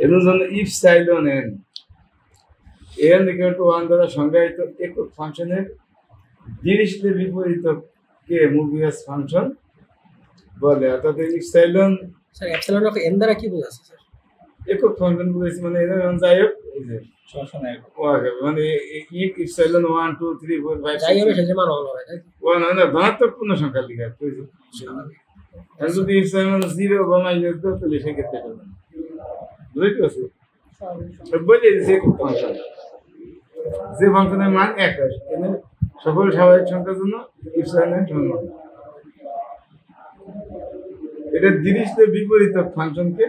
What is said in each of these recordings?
এর জন্য if সাইলন N N equal two 1 দ্বারা সংজ্ঞায়িত একক ফাংশনের জিনিসের বিপরীতকে মুভিয়াস ফাংশন বলে। অর্থাৎ if সাইলন sir epsilon of N দ্বারা কি বোঝাচ্ছে স্যার? একক ফাংশন বলেছি, মানে এর যাই হোক এই যে মানে ইফ সাইলন 1 2 3 4 5 যাই হবে সেটা মান হলো ভাই, তাই তো? 1 হয় না, ধনাত্মক পূর্ণ সংখ্যা লিখা প্রয়োজন। আর যদি ইফ সাইলন 0 বা মাইনাস দাও তাহলে সেক্ষেত্রে করবেন, বুঝতে পারছো? বলে দিয়েছি একক ফাংশন, যে ফাংশনের মান 1 হয় এখানে সকল স্বাভাবিক সংখ্যার জন্য ইফ সাইলন সমান। এটা জিনিসের বিপরীত ফাংশনকে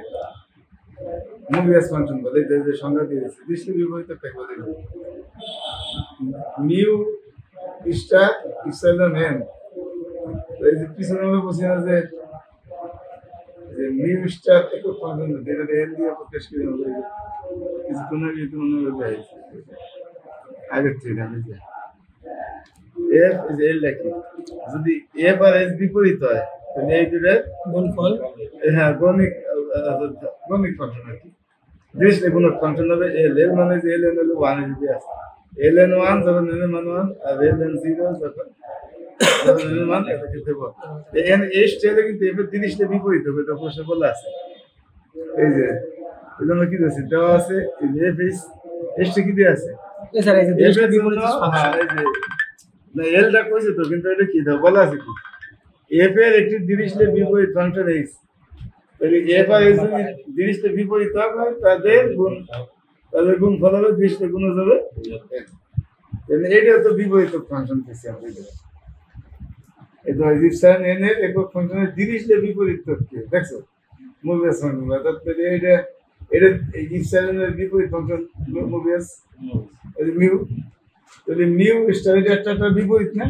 মুভিয়াস ফাংশন বলে। এটা যে সংজ্ঞা দিয়েছে জিনিসের বিপরীত বলে মিউ স্টার ইপসাইলন এন। এই যে পিছনে আমরা বলছি না যে মিউ স্টার একক ফাংশন, যেটা এন দিয়ে প্রকাশ করে হবে কিছুক্ষণ আগে তো মনে হবে আগের থেকে জানি যে এফ ইজ এল লেখি, যদি এফ আর এস বিপরীত হয় তাহলে এই দুটোর গুণফল, হ্যাঁ গণিক ফাংশন আর কি। জিনিসটা গুণক ফাংশন হবে এল এর মানে যে এল এন হলো 1 এর যদি আছে এল এন 1 যখন এন এর মান 1 আর এল এন 0 যখন এন এর মান এটা কি দেব এন এস চাইলে কিন্তু এফ এর জিনিসটা বিপরীত হবে, এটা প্রশ্ন বলা আছে। এই যে এজন্য কি দিয়েছে দেওয়া আছে এই যে এফ এস এসটা কি দেওয়া আছে স্যার এই যে জিনিসটা বিপরীত হ্যাঁ এই যে না এলটা কইছে তো, কিন্তু এটা কি দাও বলা আছে কি এফ এর একটি জিনিসের বিপরীত ফাংশন এক্স, তাহলে এফ আর এস যদি জিনিসের বিপরীত হয় তাদের গুণ ফল হবে জিনিসটা গুণ হবে, তাহলে এটা তো বিপরীত ফাংশন পেয়েছি আমরা। এই তো ইপসাইলন এন এর একক ফাংশনের জিনিসের বিপরীত কি দেখছো মুভিয়াস ফাংশন, অর্থাৎ এটা ইপসাইলনের বিপরীত ফাংশন মুভিয়াস এই মিউ, তাহলে মিউ স্টার এটা একটা বিপরীত না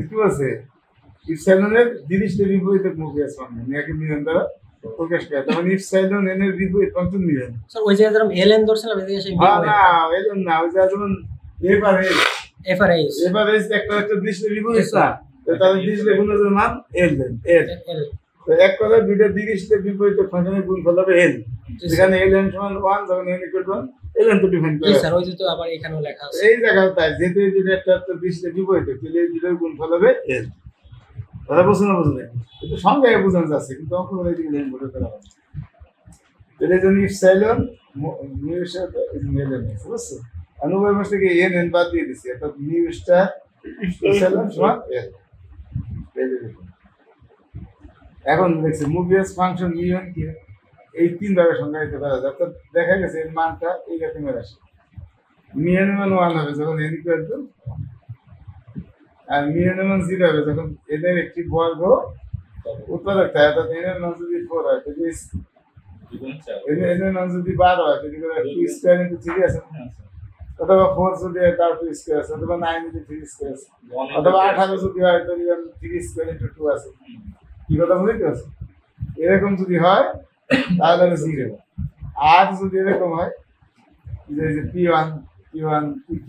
কি আছে ইপসাইলনের জিনিসের বিপরীত মুভিয়াস ফাংশন একই মিলন দ্বারা প্রকাশ করে। তখন ইপসাইলন এন এর বিপরীত ফাংশন মিলন স্যার ওই জায়গায় যেরকম এলএন ধরছিলাম এদিকে সেই হ্যাঁ না এলএন না, ওই জায়গায় যেমন এফআরএস একটা জিনিসের বিপরীত না, তো তাহলে জিনিসের গুণের মান এল এল তো এক কথায় দুইটা জিনিসের বিপরীত ফাংশনের গুণফল হবে এল, যেখানে এল এন সমান 1 যখন N equal two 1 L N তো ডিফাইন করা স্যার ওই যে তো আবার এখানেও লেখা আছে এই জায়গায়, তাই যেহেতু এই দুটো একটা জিনিসের বিপরীত তাহলে এই দুটোর গুণফল হবে এল। কথা বুঝছো না বুঝলে একটু সংজ্ঞায় বোঝানো যাচ্ছে কিন্তু অঙ্ক করে দিকে লাইন বলে করা হবে। তাহলে এই জন্য ইপসাইলন মিউ সাথে এল এন বুঝছো অনুভব মাস থেকে এন এন বাদ দিয়ে দিছি, অর্থাৎ মিউ স্টার ইপসাইলন সমান এল। এখন দেখছি মুভিয়াস ফাংশন মিউ এন কি এই তিন ভাবে সংজ্ঞায়িত করা যায়, অর্থাৎ দেখা গেছে এর মানটা এই রকমের আসে মিউ এন মান 1 হবে যখন এন ইকুয়াল টু, আর মিউ এন মান 0 হবে যখন এদের একটি বর্গ উৎপাদক থাকে, অর্থাৎ এন এর মান যদি 4 হয় তাহলে এন এর মান যদি 12 হয় তাহলে 2 স্কয়ার ইনটু 3 আছে, অথবা 4 যদি হয় তার 2 স্কয়ার আছে, অথবা 9 যদি 3 স্কয়ার আছে, অথবা 18 যদি হয় তাহলে 3 স্কয়ার ইনটু 2 আছে। কি কথা বুঝতে পারছো? এরকম যদি হয় তাহলে 0, আর যদি এরকম হয় যে p1 pk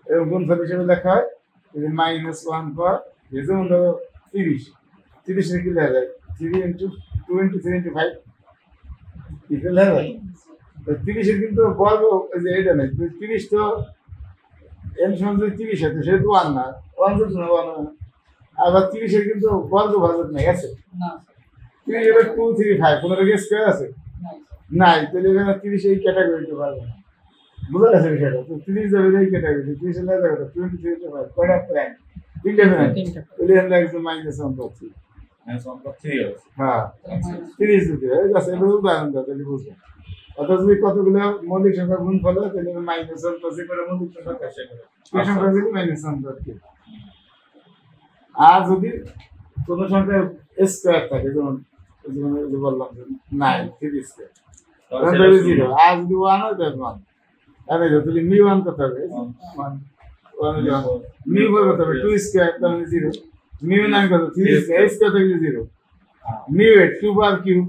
এরকম গুণফল হিসেবে লেখা হয় -1 পর যেমন ধরো 30 এর কি লেখা যায় 3 ইনটু 2 ইনটু 3 ইনটু 5 কি লেখা যায়, তো 30 এর কিন্তু বর্গ যে এটা নেই 30 তো n সমান যদি 30 হয় সেটা তো 1 না 1 যদি না 1 আবার 30 এর কিন্তু বর্গ ভাজক নাই আছে না, 30 এর 2 3 5 কোনো রকম স্কয়ার আছে নাই, তাহলে এখানে 30 এই ক্যাটাগরিতে পারবে না, বুঝা গেছে বিষয়টা? তো 30 যাবে এই ক্যাটাগরি 30 এর লাগা 23 to 5 কয়টা প্রাইম তিনটা প্রাইম, তাহলে এর লাগছে -1 পাচ্ছি হ্যাঁ 30 যদি হয় আছে এর উদাহরণ দাও তাহলে বুঝবে। অর্থাৎ যদি কতগুলো মৌলিক সংখ্যা গুণফল হয় তাহলে -1 পাচ্ছি করে মৌলিক সংখ্যা কাছে করে এই সংখ্যা যদি -1 পাচ্ছি। আর যদি কোনো সংখ্যা স্কয়ার থাকে যেমন বললাম যে 9 3 স্কয়ার তাহলে 0, আর যদি 1 হয় তাহলে 1 আরে যদি মিউ 1 কত হবে 1 মিউ 4 কত হবে 2 স্কয়ার তাহলে 0, মিউ 9 কত 3 স্কয়ার স্কয়ার থেকে 0, মিউ 8 2 বার কিউব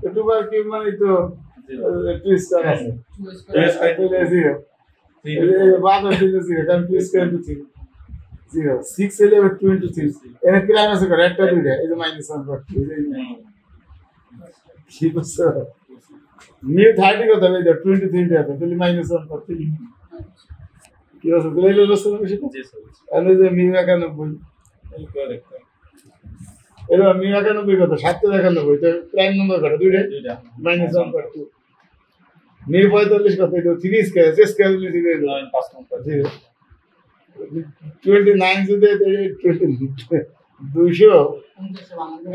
তো 2 বার কিউব মানে তো 2 স্কয়ার আছে 2 স্কয়ার তাহলে 0, এই বাদ হচ্ছে 0 কারণ 2 স্কয়ার ইনটু 3 0 6 এলে 2 ইনটু 3 এর প্রাইম আছে করে একটা দুইটা এই যে -1 করতে এই যে কি বলছো মিউ 30 কত হবে? 23 টা আছে, তাহলে -1 করতে কি আছে? তাহলে বুঝতে পারবে সেটা? জি স্যার। আমি যে মিউ 91 এই করে দেখতে এটা মিউ 91 কত? 791 তো প্রাইম নাম্বার কত? দুইটা দুইটা -1 করতে মিউ 45 কত? এটা 3 স্কয়ার স্কয়ার লিখে দিবে 9 5 নম্বর 29 যদি 200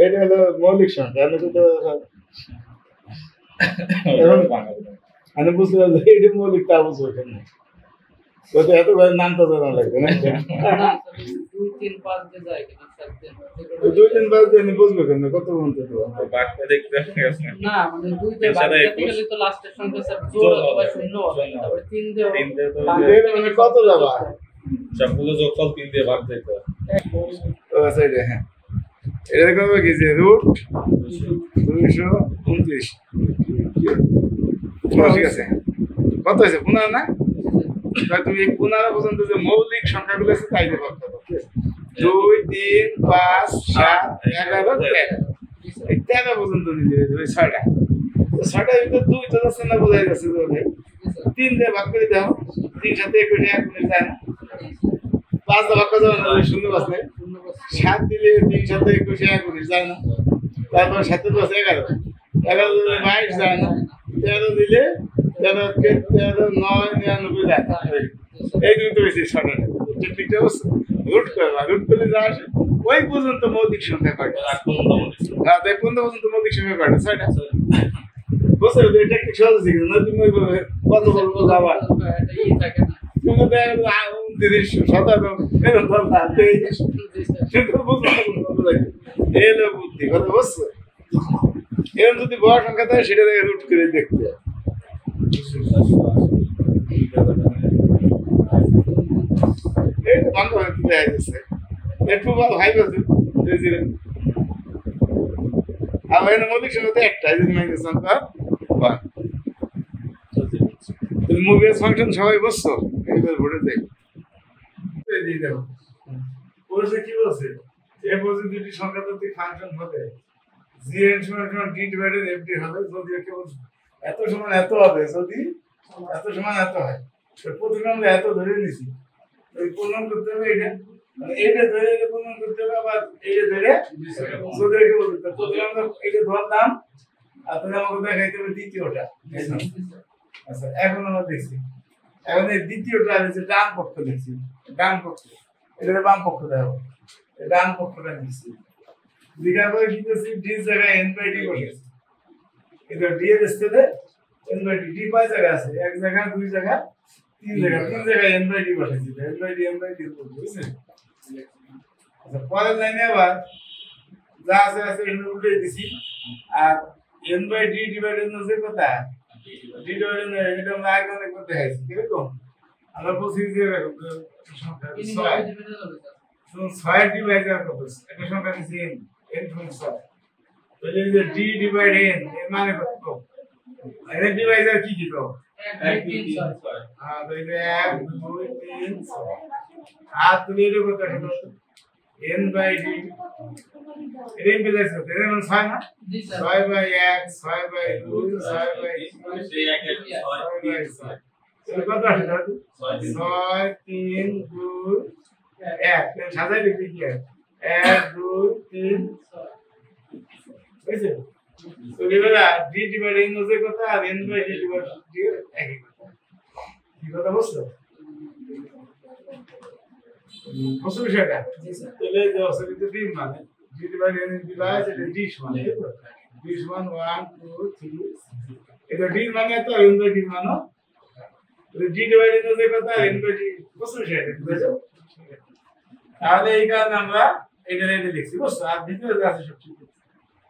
এটা হলো মৌলিক সংখ্যা। আমি তো এখন আমি বুঝতে পারছি এটা মৌলিক, তা বুঝবো কেন? তো এত করে নাম তো জানা লাগবে না। 2-3-5 দিয়ে যায় কিনা স্যার? 2-3 দিন বুঝবো কেন? কত বলতে তো বাঘটা দেখতে গেছে না মানে 2 দিয়ে ভাগ করতে গেলে তো লাস্টের সংখ্যা স্যার জোড় অথবা শূন্য হবে, তারপরে 3 দিয়ে 3 দিয়ে তো এর মানে কত যাবা? সবগুলো যোগফল 3 দিয়ে ভাগ দিতে হয়। ও সাইডে হ্যাঁ, এটা কত কি যে রুট 229 ঠিক আছে। কত হয়েছে? 15 না? তাহলে তুমি এই 15 পর্যন্ত যে মৌলিক সংখ্যাগুলো আছে তাই দিয়ে ভাগ করো। 2 3 5 7 11 13 এই 13 পর্যন্ত নিতে হবে। ওই 6টা তো 6টার ভিতরে 2 তো আছে না, বোঝাই যাচ্ছে যে 3 দিয়ে ভাগ করে দাও। 3 সাথে 21 1 করে যায় না? 5 দিয়ে ভাগ করে দাও না, 0 বাস নাই। 7 দিলে 3 সাথে 21 1 করে যায় না? তারপর 7 + 11 11 দিলে 22 যায় না? 13 দিলে 13 কে 13 9 99 যায় না? এই দুটো তো বেশি 6টা টেকনিকটা অবশ্য রুট করবা, রুট করলে যা আসে ওই পর্যন্ত মৌলিক সংখ্যা কয়টা? আর কোন নম্বর হ্যাঁ, তাই 15 পর্যন্ত মৌলিক সংখ্যা কয়টা? 6টা। বুঝতে পারছো? এটা টেকনিক সহজ আছে কিন্তু তুমি ওইভাবে কত বলবো যাবা এটা ই থাকে না। তুমি তো 29 17 এরকম বলবা 23 কিন্তু বুঝতে পারছো? এই হলো বুদ্ধি, কথা বুঝছো? এরকম যদি বড় সংখ্যা থাকে সেটা থেকে রুট করে দেখতে হয়। এই বন্ধ হতে দেয়া যাচ্ছে একটু ভালো ভাই বলছো আমার মৌলিক সংখ্যা তো একটা, যদি মাইনাস সংখ্যা 1। তুমি মুভিয়াস ফাংশন সবাই বুঝছো? এইবার ভোটে দেখ দিয়ে দাও। বলছে কি বলছে? এ বলছে দুটি সংখ্যা যদি ফাংশন হবে gn সমান d ডিভাইডেড fd হবে, যদি একে এত সমান এত হবে, যদি এত সমান এত হয়। তো প্রথমে আমরা এত ধরে নিছি, ওই প্রমাণ করতে হবে এটা, মানে এটা ধরে এটা প্রমাণ করতে হবে, আবার এটা ধরে যদি একে বলতে হবে। প্রথমে আমরা এটা ধরলাম, আর তাহলে আমাকে দেখাইতে হবে দ্বিতীয়টা। আচ্ছা, এখন আমরা দেখছি, এখন এই দ্বিতীয়টা হচ্ছে ডান পক্ষ দেখছি, ডান পক্ষ এটা বাম পক্ষ দেখো, ডান পক্ষটা নিচ্ছি। দিঘার পরে কি করছি? ডি জায়গায় n/d বসেছি। এটা ডি এর স্থানে n/d, ডি কয় জায়গা আছে? এক জায়গা, দুই জায়গা, তিন জায়গা, তিন জায়গায় n/d বসেছি। n/d বুঝছেন? আচ্ছা, পরের লাইনে আবার যা আছে আছে এটা উল্টে দিছি, আর n/d ডিভাইডেড হচ্ছে কত? d ডিভাইডেড এটা আমরা আগে অনেক করতে হয়েছে, কিরকম? আমরা বলছি যে সংখ্যা 6 6 ডিভাইডার কত? একটা সংখ্যা দিছি n from 6, তাহলে যে d ডিভাইড n এর মানে কত? এর ডিভাইডার কি কি তো? 1 2 3 6 হ্যাঁ, তাহলে 1 2 3 6 আর তুমি এটা কত হলো? n/d এটা ইমপ্লাইজ করতে এর মানে 6 না? 6/1 6/2 6/3 6/6 এটা কত আসে? 6 3 2 1 সাজাই লিখি কি? 1 2 3 বুঝছো? তো এবারে d ডিভাইডেড n হচ্ছে কত, আর n/d ডিভাইডেড d একই কথা। কি কথা বুঝছো? বুঝছো বিষয়টা? তাহলে যে অসলিত d মানে d ডিভাইডেড n ডিভাইড এটা d সমান, d সমান 1 2 3 এটা d মানে তো n/d মানে d ডিভাইডেড n হচ্ছে কত, আর n/d বুঝছো বিষয়টা? বুঝছো? তাহলে এই কারণে আমরা এটা লিখছি, বুঝছো? আর ভিতরে যা আছে সব ঠিক আছে।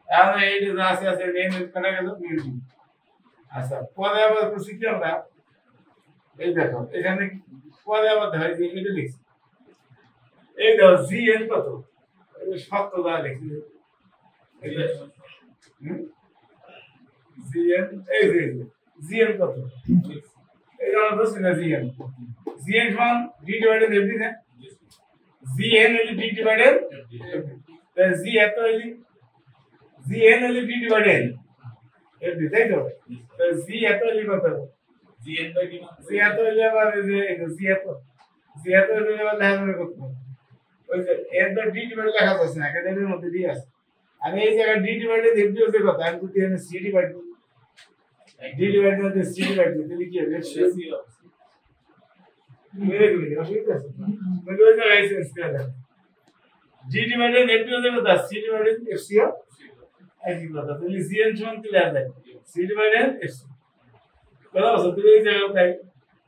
এখন এইটা যা আছে আছে n কাটা গেল মিউজিক। আচ্ছা, পরে আবার করছি কি আমরা, এই দেখো এখানে পরে আবার ধরে যে এটা লিখছি, এই দেখো gn কত? এই 7 যা লিখছি, এই দেখো gn, এই যে gn কত? এই আমরা বলছি না gn সমান d ডিভাইডেড fd না? gn হলো d ডিভাইডেড তাহলে g এত হইলি gn হলো d ডিভাইডেড এর দিতেই তো জি এত হলে কত GN by D জি এত হলে আবার এই যে জি এত হলে আবার লেখা যাবে কত ওই যে এর তো ডি ডিভাইড লেখা যাচ্ছে না এর মধ্যে ডি আছে আমি এই জায়গায় ডি ডিভাইডে দেখবি হচ্ছে কত আমি যদি এখানে সি ডিভাইড করি ডি ডিভাইড মধ্যে সি ডিভাইড করি তাহলে কি হবে মেরে গেলি অসুবিধা আছে মানে ওই জায়গায় সেন্স করে দেয় ডি ডিভাইডে দেখবি হচ্ছে কত সি ডিভাইডে এফসি একই কথা তাহলে জিএন সমান কি লেখা যায় সি ডিভাইডে এফসি কথা বলছো তুমি এই জায়গায় তাই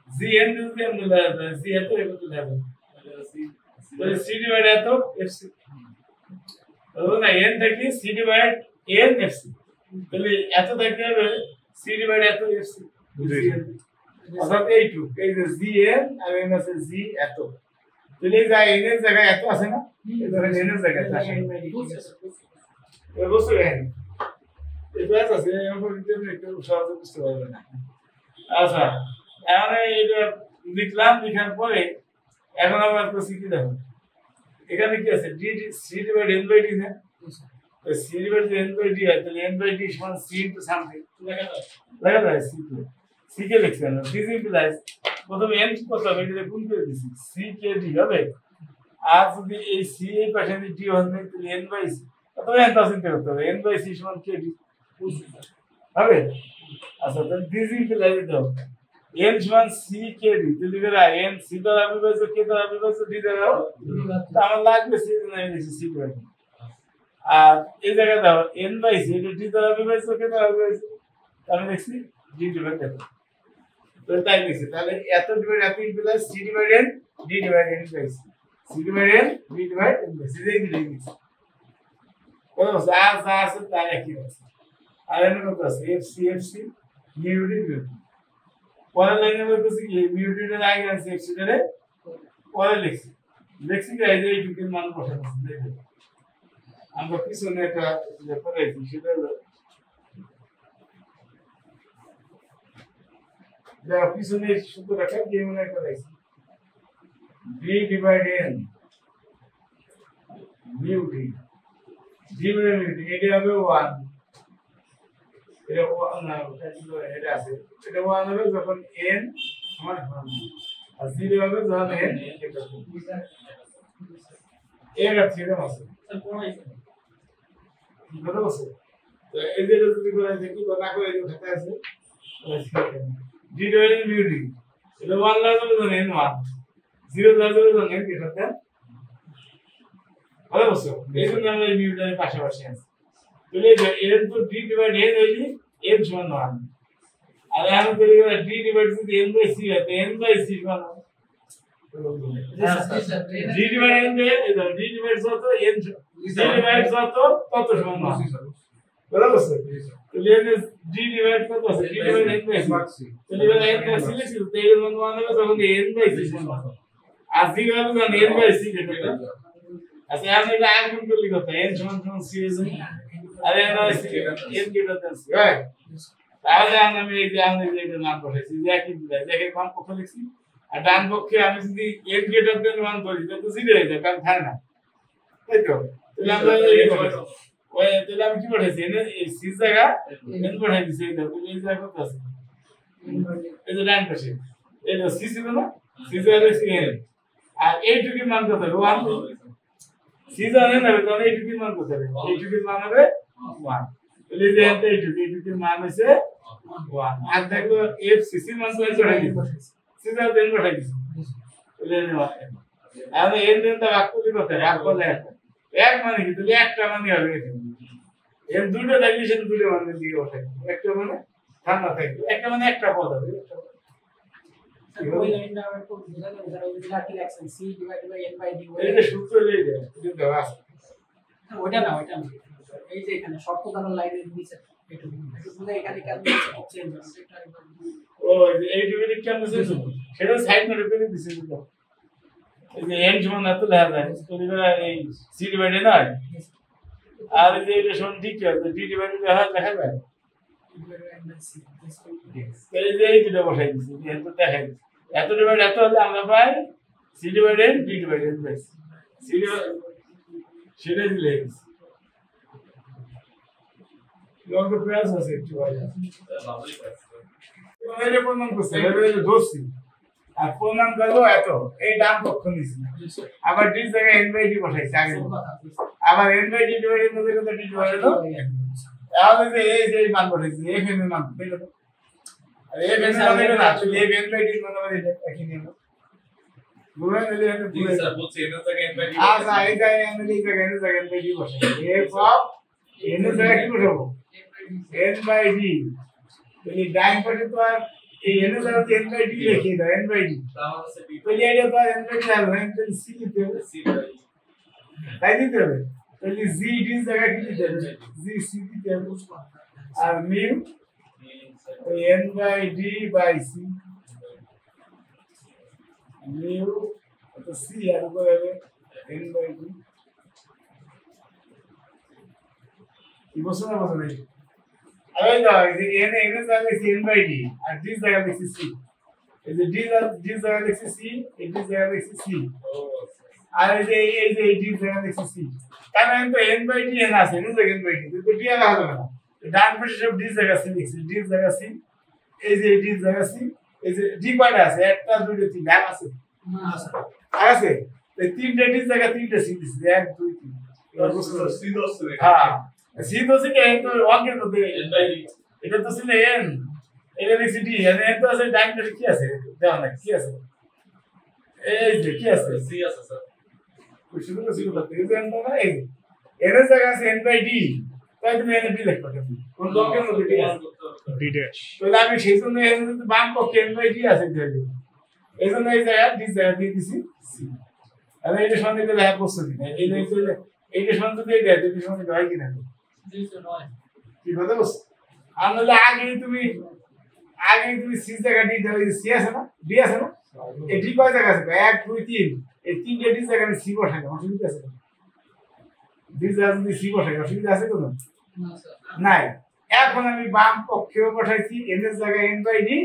জিএন যদি আমরা লেখা যায় সি এত এত লেখা যায় তাহলে সি ডিভাইড এত এফসি না এন থেকে সি ডিভাইড এন এফসি তাহলে এত থাকতে হবে সি ডিভাইড এত এফসি অর্থাৎ এইটুক এই যে জি এন আর এন আছে জি এত তাহলে এই যা এন এর জায়গায় এত আছে না এই ধরেন এন এর জায়গায় আছে এই বুঝতে পারেন এই ব্যাস আছে এরকম যদি একটু সহজে বুঝতে পারবেন না আচ্ছা এখন এটা লিখলাম লেখার পরে এখন আবার প্রসি কি দেখো এখানে কি আছে D C divide N by D না তো C divide N by D হয় তাহলে এন বাই ডি সমান সি ইনটু সামথিং লেখা যায় সি কে সি কে লিখছেন না দিস ইমপ্লাইজ প্রথমে এন কত হবে এটা গুণ করে দিছি সি কে ডি হবে আর যদি এই সি এই পাশে যদি ডি হয় তাহলে এন বাই সি অথবা এন তা চিন্তা করতে হবে এন বাই সি সমান কে ডি হবে আচ্ছা তাহলে দিস ইমপ্লাইজ দাও এন সমান সি কে ডি তাহলে এরা এন সি দ্বারা বিভাজ্য কে দ্বারা বিভাজ্য ডি দ্বারা আমার লাগবে সি সি ডিভাইড আর এই জায়গায় দাও এন বাই সি এটা ডি দ্বারা বিভাজ্য কে দ্বারা বিভাজ্য আমি লিখছি ডি ডিভাইড এত তো তাই লিখছি তাহলে এত ডিভাইড এত plus C divide N D divide N by C divide N D divide N by C এই লিখছি কোন আছে আর যা আছে তাই একই আছে আর এর কত আছে এফসি মিউডি পরের লাইনে বলতেছি কি মিউটেটের আগে আছে এক্সিটারে পরে লিখছি কি এই যে এইটুকুর মান বসানো আছে দেখুন আমরা পিছনে একটা ব্যাপার আছে সেটা হলো যা পিছনে সূত্রটা কি মনে করাইছি ডি ডিভাইড এন মিউটি ডিভাইড এটা হবে 1 এটা 1 না এটা আছে এটা 1 হবে যখন n সমান আর 0 হবে যখন n এটা থিওরেম আছে কি কথা বলছো তো এই যে যদি করে দেখি না করে এই খাতা আছে ডি ডিভাইড মিউটি এটা 1 লাগবে যখন n 1 0 লাগবে যখন n কি খাতা কথা বলছো এই জন্য আমরা এই মিউটের পাশাপাশি আছে তাহলে n তো d ডিভাইড n হইলি n সমান 1 আর এখন তৈরি করে d ডিভাইড যদি n বাই c হয় তো n বাই c সমান d ডিভাইড n দিয়ে এটা d ডিভাইড যত n d ডিভাইড যত তত সমান কথা বলছো তাহলে n d ডিভাইড কত আছে d divide n by c তাহলে n বাই c লিখছি তো এর মান 1 হবে তখন n বাই c সমান আর 0 হবে তখন n বাই c যেটা আচ্ছা আমি এটা আগে গুণ করলি কত n সমান c এর জন্য আরে না n greater than c right তাহলে আমি এই যে আমি এটা মান বসাইছি যে একই বুঝাই দেখে মান কত লিখছি আর ডান পক্ষে আমি যদি n গ্রেটার দ্যান 1 ধরি তাহলে তো 0 হয়ে যাবে কারণ থাকে না তাই তো তাহলে আমরা এই ওই তাহলে আমি কি বসাইছি n এই c জায়গা n বসাই দিছি এই দেখো এই জায়গা কত আছে এই যে ডান পাশে এই যে c ছিল না c জায়গা লিখছি n আর এইটুকুর মান কত হবে 1 সিজনে নেবে তাহলে এইটুকুর মান কত হবে এইটুকুর মান হবে 1 তাহলে যে এত এইটুকুর মান হইছে 1 আর দেখো এফসিসি মান তো বসাই দিছি সিজা দেন বসাই দিছি তাহলে আমি এন দেন দা ভাগ করলে কত ভাগ করলে এক মানে কি তাহলে একটা মানে হবে এর দুটো থাকলে সে দুটো মানে দিয়ে বসাই একটা মানে ঠান্ডা থাকবে একটা মানে একটা পদ হবে ওই লাইনটা আবার কোন বোঝা যাবে যারা ওই লাকি রাখছেন c divide by n by d এটা সূত্র লই যায় এটা দেওয়া আছে ওটা না এই যে এখানে শর্ত দ্বারা লাইনের নিচে একটু বুঝা এখানে কেন চেঞ্জ হবে এটা একবার ও এই ডিভিডি কেমন আছে সেটা সাইড নোটে করে দিছি তো এই যে n সমান এত লেখা যায় তো এই c ডিভাইড না আর এই যে এটা সমান ঠিক আছে d ডিভাইড লেখা যায় এই যে এই দুটো বসাই দিছি n তো দেখাই দিছি এত ডিভাইড এত হলে আমরা পাই c divide n d divide n by c সেটা দিলে লঙ্কা পেঁয়াজ আছে একটু ভাজা ভালোই পাচ্ছে এর প্রমাণ করছে এর ধরছি আর প্রমাণ করলো এত এই দাম পক্ষ নিছি আবার ডি জায়গায় এন বাই ডি বসাইছে আগে আবার এন বাই ডি ডিভাইডের মধ্যে কত ডি ডিভাইডেড তাহলে যে এই যে মান বসাইছে এফ এম এর মান দেখো তো আর এফ এম এর মানে না তুমি এফ এন বাই ডি মানে এটা একই নিয়ম বুঝলেন এলে এনে জি স্যার বলছি এর জায়গায় এন বাই ডি আচ্ছা এই জায়গায় আমি এই জায়গায় এন বাই ডি বসাই এফ অফ এন এর জায়গায় কি বসাবো এন বাই ডি তাহলে ডাইন পাশে তো আর এই এন এর জায়গায় এন বাই ডি লিখে দাও এন বাই ডি তাহলে আছে বি তাহলে এটা তো আর এন বাই ডি হবে না তাহলে সি দিতে হবে সি বাই তাই দিতে হবে তাহলে জি ডি এর জায়গায় কি দিতে হবে জি সি দিতে হবে আর mu N by D by C mu তো সি আর উপর হবে এন বাই ডি কি বসে না বসে নাই আরে দাও এই যে এন এন এর জায়গায় এন বাই ডি আর ডি জায়গায় লিখছি সি এই যে ডি জায়গায় লিখছি সি এই ডি জায়গায় লিখছি সি ও আর এই যে ডি জায়গায় লিখছি সি কারণ তো এন বাই ডি এন আছে এন জায়গায় এন বাই ডি তো ডি আর হবে না ডান পাশে সব ডি জায়গা সি লিখছি ডি জায়গা সি এই যে ডি জায়গা সি এই যে ডি কয়টা আছে একটা দুটো তিন আর আছে আছে এই তিনটে ডি জায়গা তিনটে সি দিছি 1 2 3 এবার বুঝতে পারছো সি দোস রে হ্যাঁ সি তো সি কে তো ওয়াকের মধ্যে এন বাই ডি এটা তো ছিল এন এটা লিখছি ডি এন তো আছে ডান পাশে কি আছে দেখো না কি আছে এই যে কি আছে সি আছে স্যার শুরু করতে এই যে এন না এই এর জায়গা আছে এন বাই ডি তাই তুমি এন ডি লিখবা কেন কোন লঙ্কের মধ্যে ডি আছে ডি ড্যাশ তাহলে আমি সেই জন্য এন যদি বাম পক্ষে এন বাই ডি আছে দিয়ে দেব এই জন্য এই জায়গা ডি জায়গা দিয়ে দিছি সি আর এইটা সঙ্গে দিলে হ্যাঁ প্রশ্ন দিই এইটা সঙ্গে দিয়ে দেয় যদি সঙ্গে হয় কিনা কি কথা বলছো আর নাহলে আগেই তুমি সি জায়গা ডি দাও সি আছে না ডি আছে না এই ডি কয় জায়গা আছে 1 2 3 এই তিনটে ডি জায়গা আমি সি বসাই দাও অসুবিধা আছে ডি জায়গা যদি সি বসাই অসুবিধা আছে কোনো নাই এখন আমি বাম পক্ষেও বসাইছি এন এর জায়গায় এন বাই ডি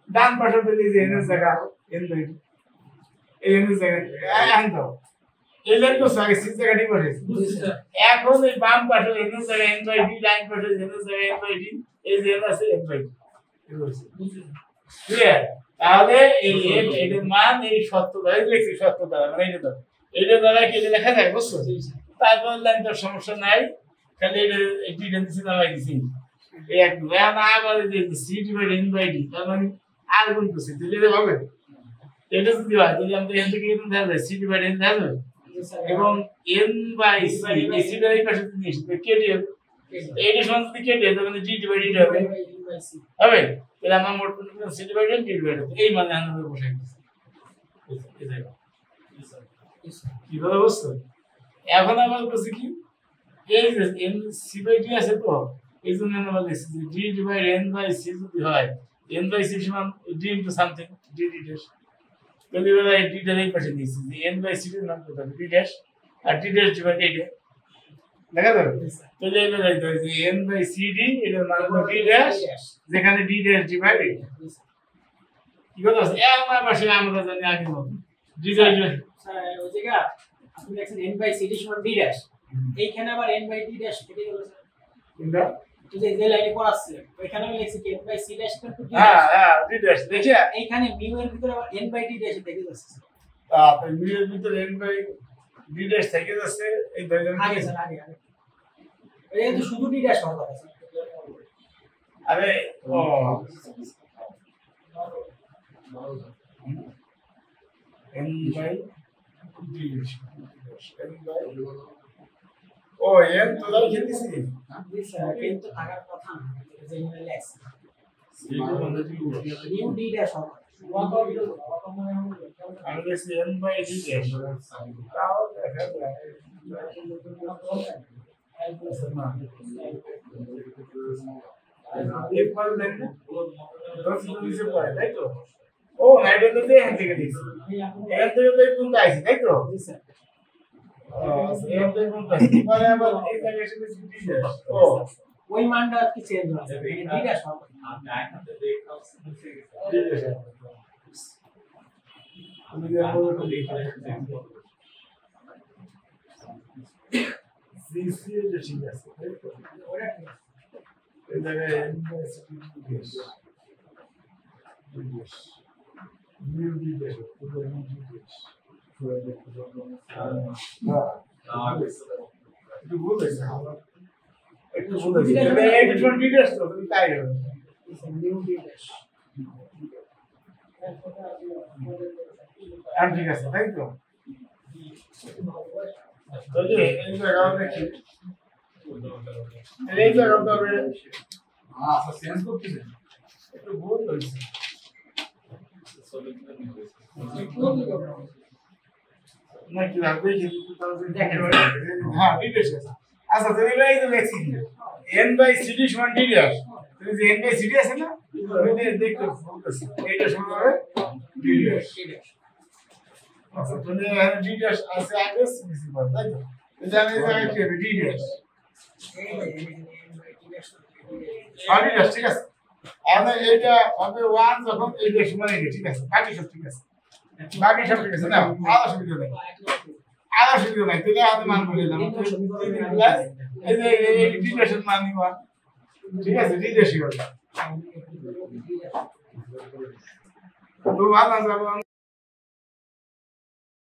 ডান পাশে দিলে যে এন এর জায়গা এন বাই ডি এই এন এর জায়গা আন দাও এই লাইন তো আগে সি জায়গা ডি বসাইছি এখন এই বাম পাশে এন এর জায়গায় এন বাই ডি ডান পাশে এন এর জায়গায় এন বাই ডি এই যে এন আছে এন বাই ডি ক্লিয়ার তাহলে এই এর মান এই সত্য দ্বারা লিখছি সত্য দ্বারা মানে এইটা দ্বারা কি লেখা যায় বুঝছো তারপর লাইন তো সমস্যা নাই খালি এটা ডিটেইল দিছি না লাগিছি এই এক না আবার যে C divide N by D তার মানে আর কোন কিছু দিলে হবে এটা যদি হয় তাহলে আমরা এখান থেকে এন দেখা যায় সি ডিভাইড এন দেখা যাবে এবং এন বাই সি এই সি বাই পাশে নিয়ে আসবে কেটে এইটা সমান যদি কেটে তাহলে মানে ডি ডিভাইড ডি হবে হবে তাহলে আমরা মোট C divide N D divide এই মানে আমরা বসাই দিচ্ছি এই জায়গা কি বলা বুঝছো এখন আবার বলছি কি এই যে এন সি বাই ডি আছে তো এই জন্য আমরা লিখছি যে D divide N by C যদি হয় এন বাই সি সমান D into something D D dash তাহলে এবার এই ডি ড্যাশ এই পাশে নিয়েছি যে এন বাই সি এর মান কত হবে ডি ড্যাশ আর ডি ড্যাশ ডিভাইড এই দেখা যাবে তাহলে এবার যাইতে হয় যে এন বাই সি ডি এর মান হলো ডি ড্যাশ যেখানে ডি ড্যাশ ডিভাইড কি কথা আছে আমার পাশে আমরা জানি আগে মত ডি ড্যাশ স্যার ওই জায়গা আপনি দেখছেন n বাই c d সমান d ড্যাশ এইখানে আবার n বাই d ড্যাশ কেটে গেল স্যার কোনটা তো যে লাইনে পড়াচ্ছে ওইখানে আমি লিখছি কি n by c dash equal to d হ্যাঁ ড্যাশ হ্যাঁ ডি ড্যাশ দেখিয়া এইখানে মিউ এর ভিতরে আবার n বাই d ড্যাশ দেখে যাচ্ছে স্যার তাই মিলের ভিতরে এন বাই ডি ড্যাশ থেকে যাচ্ছে এই দুইজন আগে স্যার আগে এই তো শুধু d ড্যাশ হওয়ার কথা স্যার আরে ও N by D dash N by ও এন তো দাও খেতেছি স্যার কিন্তু থাকার কথা না যে লেক্স নিউ d ড্যাশ হওয়ার কথা আমি দেখছি এন বাই ডি ড্যাশ তাও দেখা যায় एक बार लेना 10 दिन से पढ़ा তাই তো ও নাইট্রোজেন দিয়ে এখান থেকে দিছি এখান থেকে তো কোন আইছে তাই তো জি স্যার এখান থেকে কোন আইছে পরে আবার এই জায়গায় এসে দিছি ও ওই মানটা কি চেঞ্জ হচ্ছে d ড্যাশ হওয়ার কথা আমি আইনাতে দেখাও মুছে গেছে আমি যে বলবো সিসি যে ঠিক আছে তাই তো ওটা ঠিক আছে জায়গায় ড্যাশ নিউ ড্যাশ একটু ভুল হয়েছে একটু ভুল হয়েছে একটু টোয়েন্টি ড্যাশ তো তুমি তাই হবে নিউ ড্যাশ আর ঠিক আছে তাই তো এই জায়গাও দেখি এই জায়গাও তবে আচ্ছা চেঞ্জ করতেছে একটু ভুল হয়েছে নাকি লাগবে যে 2000 হ্যাঁ ডিটেইলস আচ্ছা তুমি এই যে লেখছি n বাই cd সমান d ড্যাশ তুমি যে n বাই cd আছে না তুমি দেখতে বলতেছি এইটা সমান হবে d ড্যাশ আচ্ছা তুমি এখানে d ড্যাশ আছে আগে cd পার তাই তো এটা আমি জায়গায় কি হবে d ড্যাশ d ড্যাশ ঠিক আছে আমরা এটা হবে 1 যখন এই ড্যাশ সমান এই ঠিক আছে বাকি সব ঠিক আছে বাকি সব ঠিক আছে না আলাদা সুবিধা নেই আলাদা সুবিধা নাই তাহলে আমি মান বলে দিলাম 3 প্লাস এই যে এই d ড্যাশের মান নিবা ঠিক আছে d ড্যাশ হবে তো ভালো যাবে